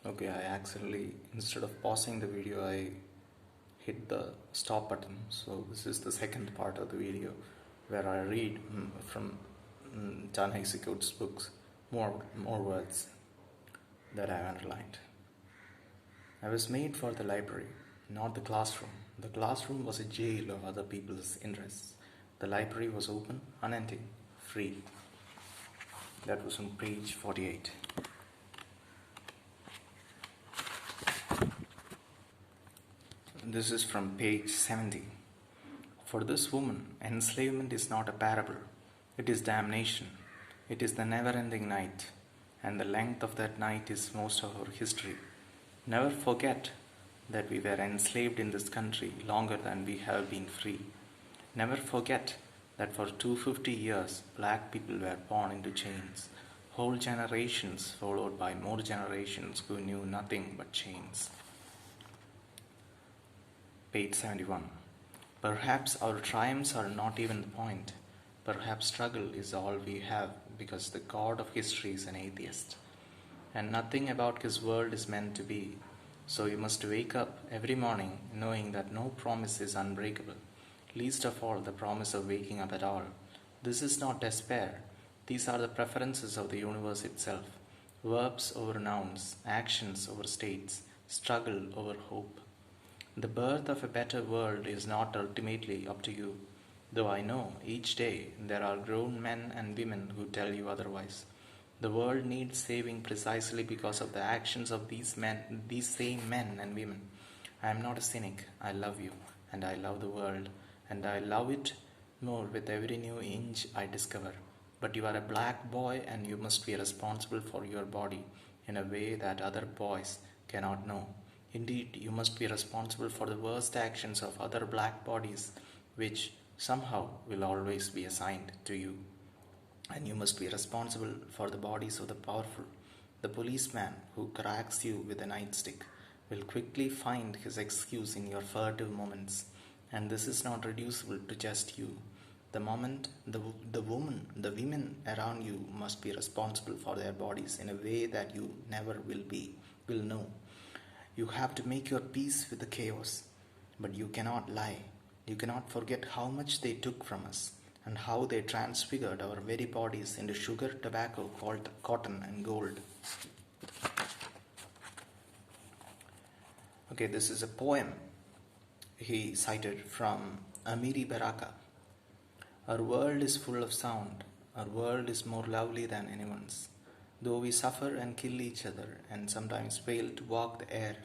Okay, I accidentally, instead of pausing the video, I hit the stop button. So this is the second part of the video where I read from Ta-Nehisi Coates' books more words that I have underlined. I was made for the library, not the classroom. The classroom was a jail of other people's interests. The library was open, unending, free. That was on page 48. This is from page 70. For this woman, enslavement is not a parable, it is damnation. It is the never ending night, and the length of that night is most of our history. Never forget that we were enslaved in this country longer than we have been free. Never forget that for 250 years black people were born into chains, whole generations followed by more generations who knew nothing but chains. Page 71. Perhaps our triumphs are not even the point. Perhaps struggle is all we have because the God of history is an atheist. And nothing about his world is meant to be. So you must wake up every morning knowing that no promise is unbreakable, least of all the promise of waking up at all. This is not despair. These are the preferences of the universe itself. Verbs over nouns, actions over states, struggle over hope. The birth of a better world is not ultimately up to you, though I know each day there are grown men and women who tell you otherwise. The world needs saving precisely because of the actions of these same men and women. I am not a cynic. I love you, and I love the world, and I love it more with every new inch I discover. But you are a black boy, and you must be responsible for your body in a way that other boys cannot know. Indeed, you must be responsible for the worst actions of other black bodies, which somehow will always be assigned to you. And you must be responsible for the bodies of the powerful. The policeman who cracks you with a nightstick will quickly find his excuse in your furtive moments, and this is not reducible to just you. The women around you must be responsible for their bodies in a way that you never will know. You have to make your peace with the chaos, but you cannot lie. You cannot forget how much they took from us and how they transfigured our very bodies into sugar, tobacco, cotton, and gold. Okay, this is a poem he cited from Amiri Baraka. Our world is full of sound. Our world is more lovely than anyone's. Though we suffer and kill each other and sometimes fail to walk the air,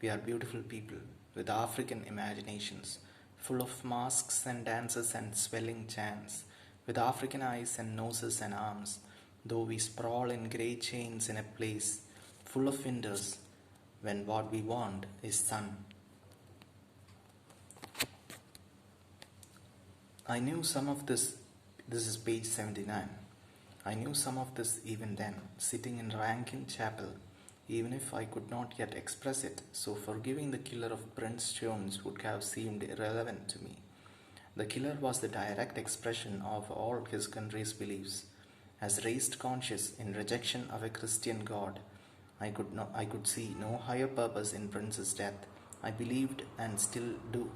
we are beautiful people with African imaginations, full of masks and dances and swelling chants, with African eyes and noses and arms, though we sprawl in grey chains in a place full of windows when what we want is sun. I knew some of this is page 79. I knew some of this even then, sitting in Rankin Chapel, even if I could not yet express it, so forgiving the killer of Prince Jones would have seemed irrelevant to me. The killer was the direct expression of all his country's beliefs. As raised conscious in rejection of a Christian God, I could see no higher purpose in Prince's death. I believed, and still do,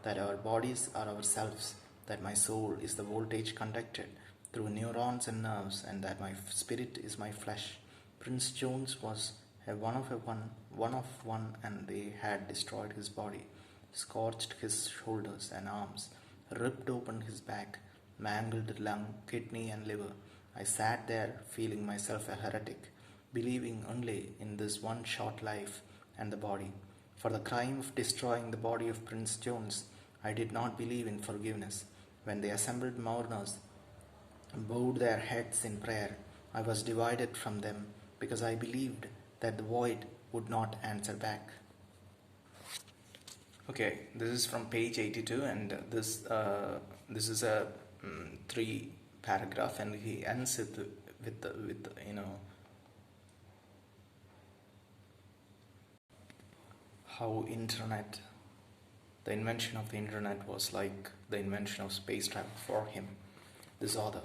that our bodies are ourselves, that my soul is the voltage conducted through neurons and nerves, and that my spirit is my flesh. Prince Jones was a one of one, and they had destroyed his body, scorched his shoulders and arms, ripped open his back, mangled lung, kidney, and liver. I sat there feeling myself a heretic, believing only in this one short life and the body. For the crime of destroying the body of Prince Jones, I did not believe in forgiveness. When the assembled mourners bowed their heads in prayer, I was divided from them because I believed that the void would not answer back. Okay, this is from page 82, and this is a three paragraph, and he ends it with how the invention of the internet was like the invention of space travel for him, this author.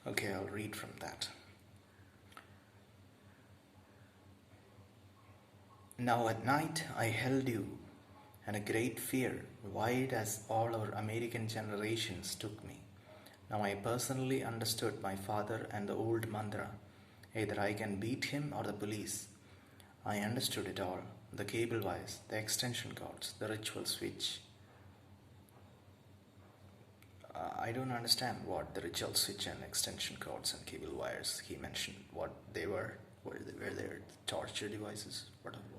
Okay, I'll read from that. Now at night I held you, and a great fear, wide as all our American generations, took me. Now I personally understood my father and the old mantra: either I can beat him or the police. I understood it all: the cable wires, the extension cords, the ritual switch. I don't understand what the ritual switch and extension cords and cable wires he mentioned. What they were? Were they torture devices?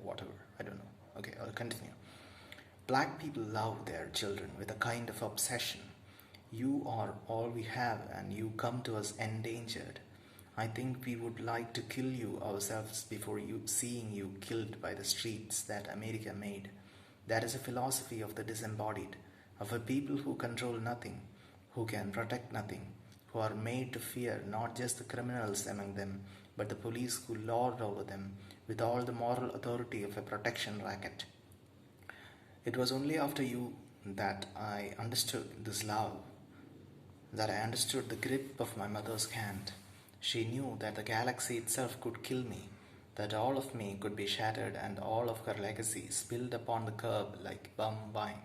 Whatever. I don't know. Okay, I'll continue. Black people love their children with a kind of obsession. You are all we have, and you come to us endangered. I think we would like to kill you ourselves before seeing you killed by the streets that America made. That is a philosophy of the disembodied, of a people who control nothing, who can protect nothing, who are made to fear not just the criminals among them, but the police who lord over them with all the moral authority of a protection racket. It was only after you that I understood this love, that I understood the grip of my mother's hand. She knew that the galaxy itself could kill me, that all of me could be shattered and all of her legacy spilled upon the curb like bum wine.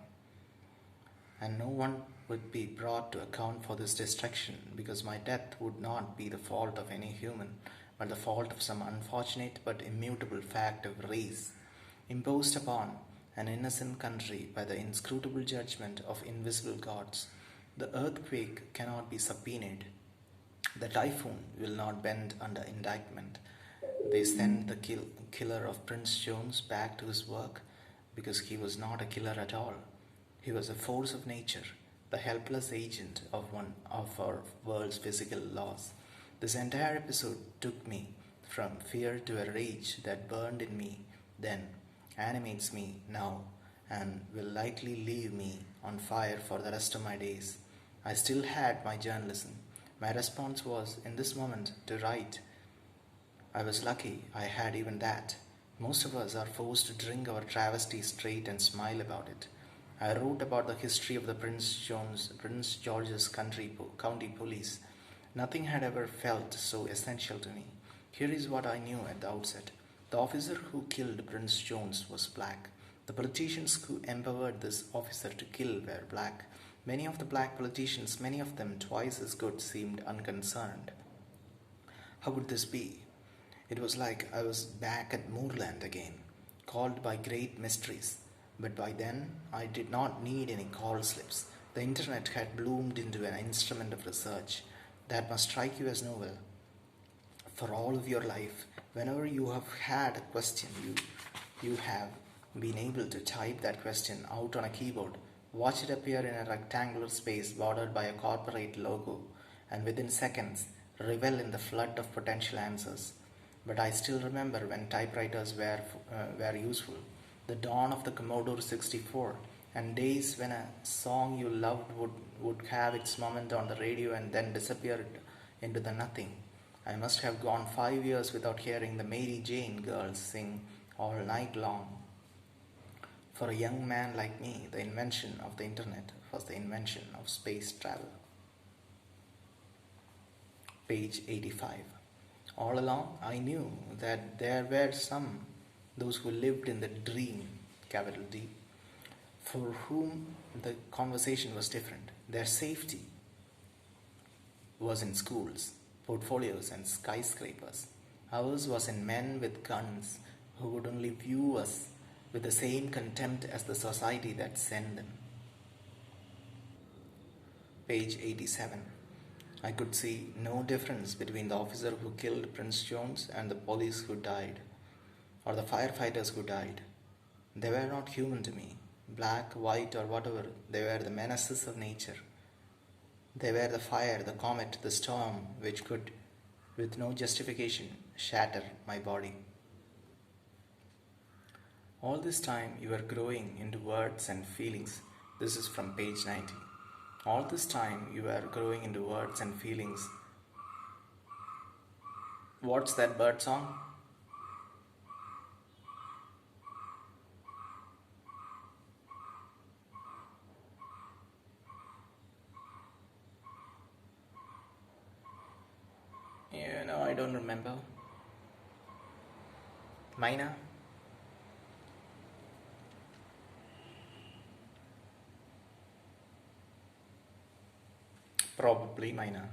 And no one would be brought to account for this destruction, because my death would not be the fault of any human, but the fault of some unfortunate but immutable fact of race, imposed upon an innocent country by the inscrutable judgment of invisible gods. The earthquake cannot be subpoenaed. The typhoon will not bend under indictment. They send the killer of Prince Jones back to his work because he was not a killer at all. He was a force of nature, the helpless agent of one of our world's physical laws. This entire episode took me from fear to a rage that burned in me then, animates me now, and will likely leave me on fire for the rest of my days. I still had my journalism. My response was, in this moment, to write. I was lucky I had even that. Most of us are forced to drink our travesty straight and smile about it. I wrote about the history of the Prince George's County Police. Nothing had ever felt so essential to me. Here is what I knew at the outset. The officer who killed Prince Jones was black. The politicians who empowered this officer to kill were black. Many of the black politicians, many of them twice as good, seemed unconcerned. How would this be? It was like I was back at Moorland again, called by great mysteries. But by then, I did not need any call slips. The internet had bloomed into an instrument of research that must strike you as novel. For all of your life, whenever you have had a question, you have been able to type that question out on a keyboard, watch it appear in a rectangular space bordered by a corporate logo, and within seconds, revel in the flood of potential answers. But I still remember when typewriters were useful, the dawn of the Commodore 64, and days when a song you loved would have its moment on the radio and then disappear into the nothing. I must have gone 5 years without hearing the Mary Jane girls sing all night long. For a young man like me, the invention of the internet was the invention of space travel. Page 85. All along, I knew that there were those who lived in the dream, capital D, for whom the conversation was different. Their safety was in schools, portfolios, and skyscrapers. Ours was in men with guns who would only view us with the same contempt as the society that sent them. Page 87. I could see no difference between the officer who killed Prince Jones and the police who died, or the firefighters who died. They were not human to me, black, white, or whatever. They were the menaces of nature. They were the fire, the comet, the storm, which could, with no justification, shatter my body. All this time you are growing into words and feelings. This is from page 90. All this time you are growing into words and feelings. What's that bird song? I don't remember. Mina? Probably minor.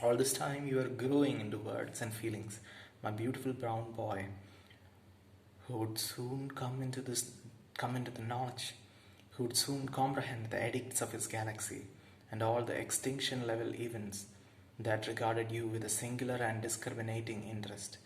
All this time you are growing into words and feelings, my beautiful brown boy, who would soon come into the knowledge, who would soon comprehend the edicts of his galaxy and all the extinction level events that regarded you with a singular and discriminating interest.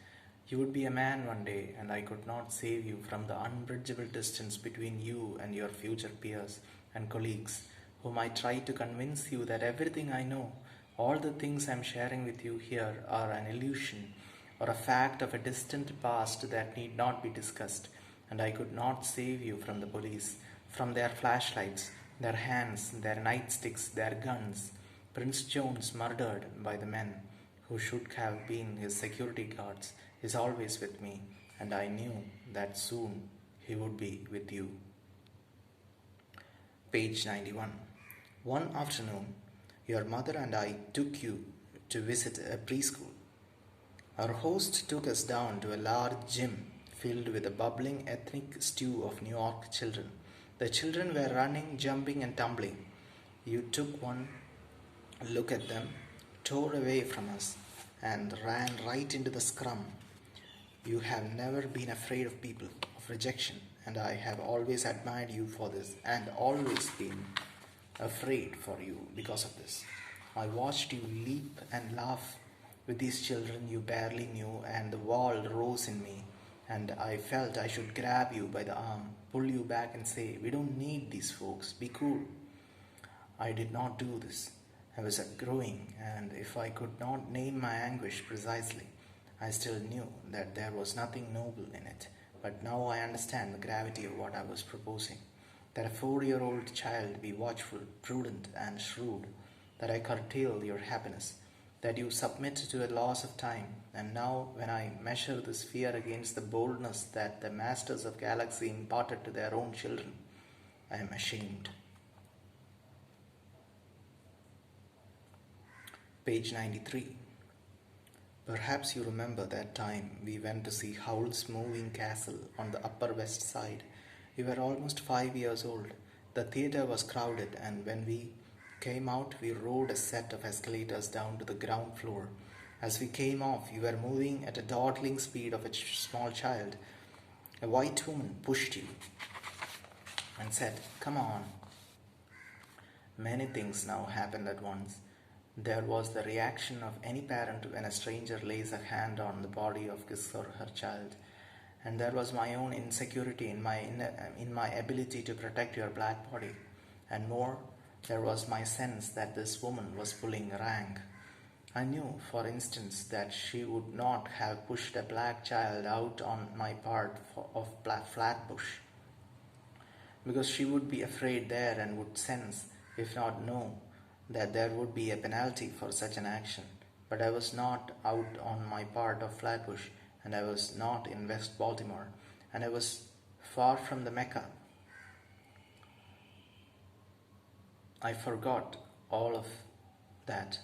You would be a man one day, and I could not save you from the unbridgeable distance between you and your future peers and colleagues, whom I try to convince you that everything I know, all the things I am sharing with you here, are an illusion or a fact of a distant past that need not be discussed, and I could not save you from the police, from their flashlights, their hands, their nightsticks, their guns. Prince Jones, murdered by the men who should have been his security guards, is always with me, and I knew that soon he would be with you. Page 91. One afternoon, your mother and I took you to visit a preschool. Our host took us down to a large gym filled with a bubbling ethnic stew of New York children. The children were running, jumping, and tumbling. You took one look at them, tore away from us, and ran right into the scrum. You have never been afraid of people, of rejection, and I have always admired you for this, and always been afraid for you because of this. I watched you leap and laugh with these children you barely knew, and the wall rose in me, and I felt I should grab you by the arm, pull you back, and say, "We don't need these folks, be cool." I did not do this. I was growing, and if I could not name my anguish precisely, I still knew that there was nothing noble in it. But now I understand the gravity of what I was proposing. That a 4-year-old child be watchful, prudent, and shrewd, that I curtail your happiness, that you submit to a loss of time, and now when I measure this fear against the boldness that the masters of galaxy imparted to their own children, I am ashamed. Page 93. Perhaps you remember that time we went to see Howl's Moving Castle on the Upper West Side. We were almost 5 years old. The theatre was crowded, and when we came out, we rode a set of escalators down to the ground floor. As we came off, you were moving at a dawdling speed of a small child. A white woman pushed you and said, "Come on." Many things now happened at once. There was the reaction of any parent when a stranger lays a hand on the body of his or her child. And there was my own insecurity in my ability to protect your black body. And more, there was my sense that this woman was pulling rank. I knew, for instance, that she would not have pushed a black child out on my part of Flatbush, because she would be afraid there and would sense, if not know, that there would be a penalty for such an action. But I was not out on my part of Flatbush, and I was not in West Baltimore, and I was far from the Mecca. I forgot all of that.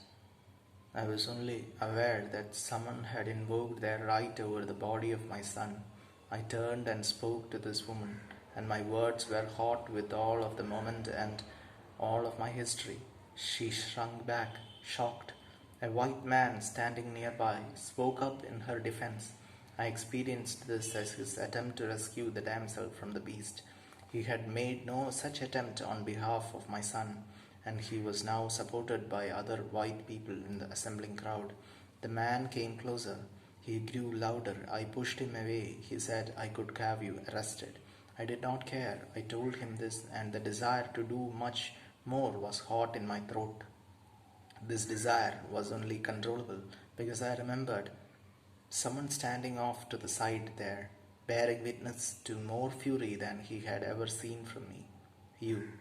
I was only aware that someone had invoked their right over the body of my son. I turned and spoke to this woman, and my words were hot with all of the moment and all of my history. She shrunk back, shocked. A white man standing nearby spoke up in her defense. I experienced this as his attempt to rescue the damsel from the beast. He had made no such attempt on behalf of my son, and he was now supported by other white people in the assembling crowd. The man came closer. He grew louder. I pushed him away. He said I could have you arrested. I did not care. I told him this, and the desire to do much more was hot in my throat. This desire was only controllable because I remembered someone standing off to the side there, bearing witness to more fury than he had ever seen from me. You.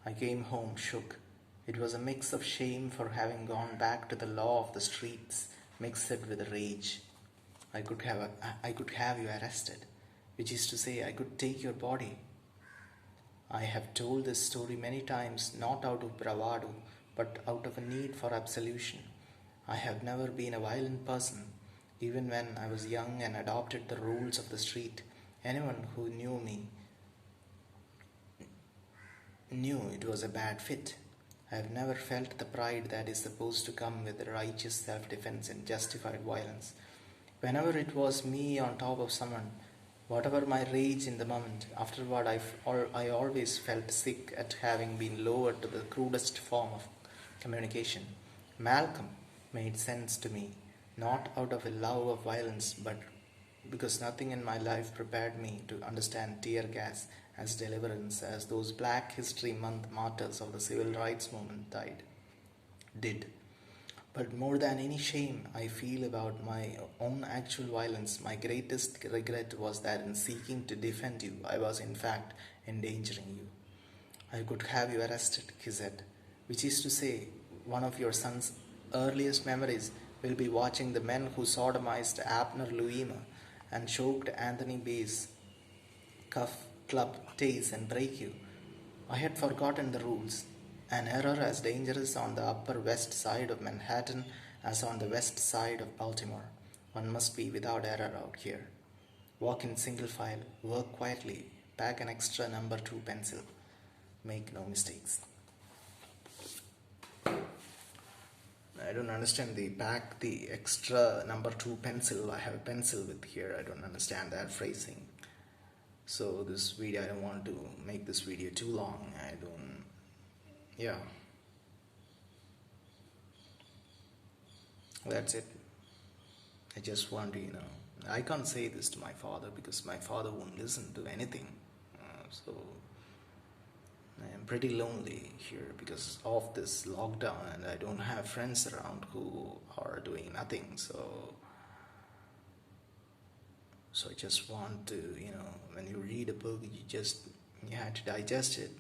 I came home shook. It was a mix of shame for having gone back to the law of the streets, mixed with rage. I could have you arrested, which is to say, I could take your body. I have told this story many times, not out of bravado, but out of a need for absolution. I have never been a violent person. Even when I was young and adopted the rules of the street, anyone who knew me knew it was a bad fit. I have never felt the pride that is supposed to come with righteous self defense and justified violence. Whenever it was me on top of someone, whatever my rage in the moment, afterward I always felt sick at having been lowered to the crudest form of communication. Malcolm made sense to me, not out of a love of violence, but because nothing in my life prepared me to understand tear gas as deliverance as those Black History Month martyrs of the civil rights movement did. But more than any shame I feel about my own actual violence, my greatest regret was that in seeking to defend you, I was in fact endangering you. I could have you arrested, he said, which is to say, one of your son's earliest memories will be watching the men who sodomized Abner Louima and choked Anthony Bay's cuff, club, tase, and break you. I had forgotten the rules. An error as dangerous on the upper west side of Manhattan as on the west side of Baltimore. One must be without error out here. Walk in single file, work quietly, pack an extra number 2 pencil. Make no mistakes. I don't understand the pack the extra number 2 pencil. I have a pencil with here. I don't understand that phrasing. So this video, I don't want to make this video too long. Yeah. That's it. I just want to, I can't say this to my father because my father won't listen to anything. So I am pretty lonely here because of this lockdown and I don't have friends around who are doing nothing. So I just want to, when you read a book, you have to digest it.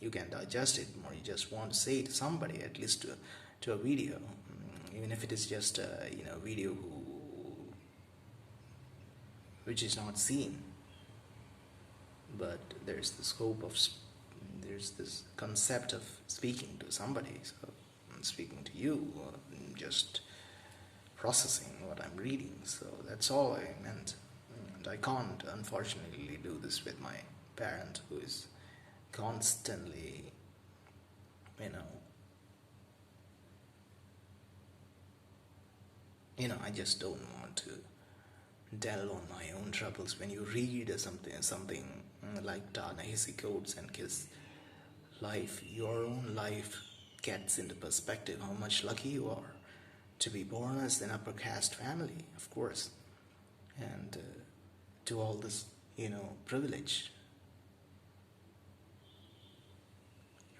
You can digest it, or you just want to say it to somebody, at least to a video, even if it is just a video which is not seen. But there's this concept of speaking to somebody. So I'm speaking to you, just processing what I'm reading. So that's all I meant. And I can't, unfortunately, do this with my parent who is constantly, I just don't want to delve on my own troubles. When you read something like Ta-Nehisi Coates and his life, your own life gets into perspective how much lucky you are to be born as an upper caste family, of course, and to all this, privilege.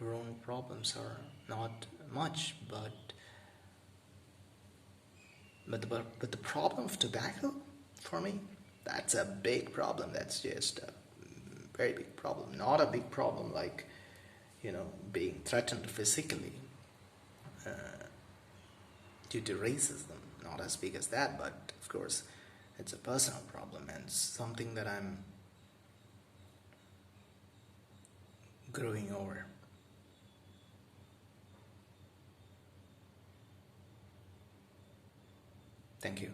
Your own problems are not much, but the problem of tobacco, for me, that's a big problem. That's just a very big problem. Not a big problem like, being threatened physically due to racism. Not as big as that, but of course, it's a personal problem and something that I'm growing over. Thank you.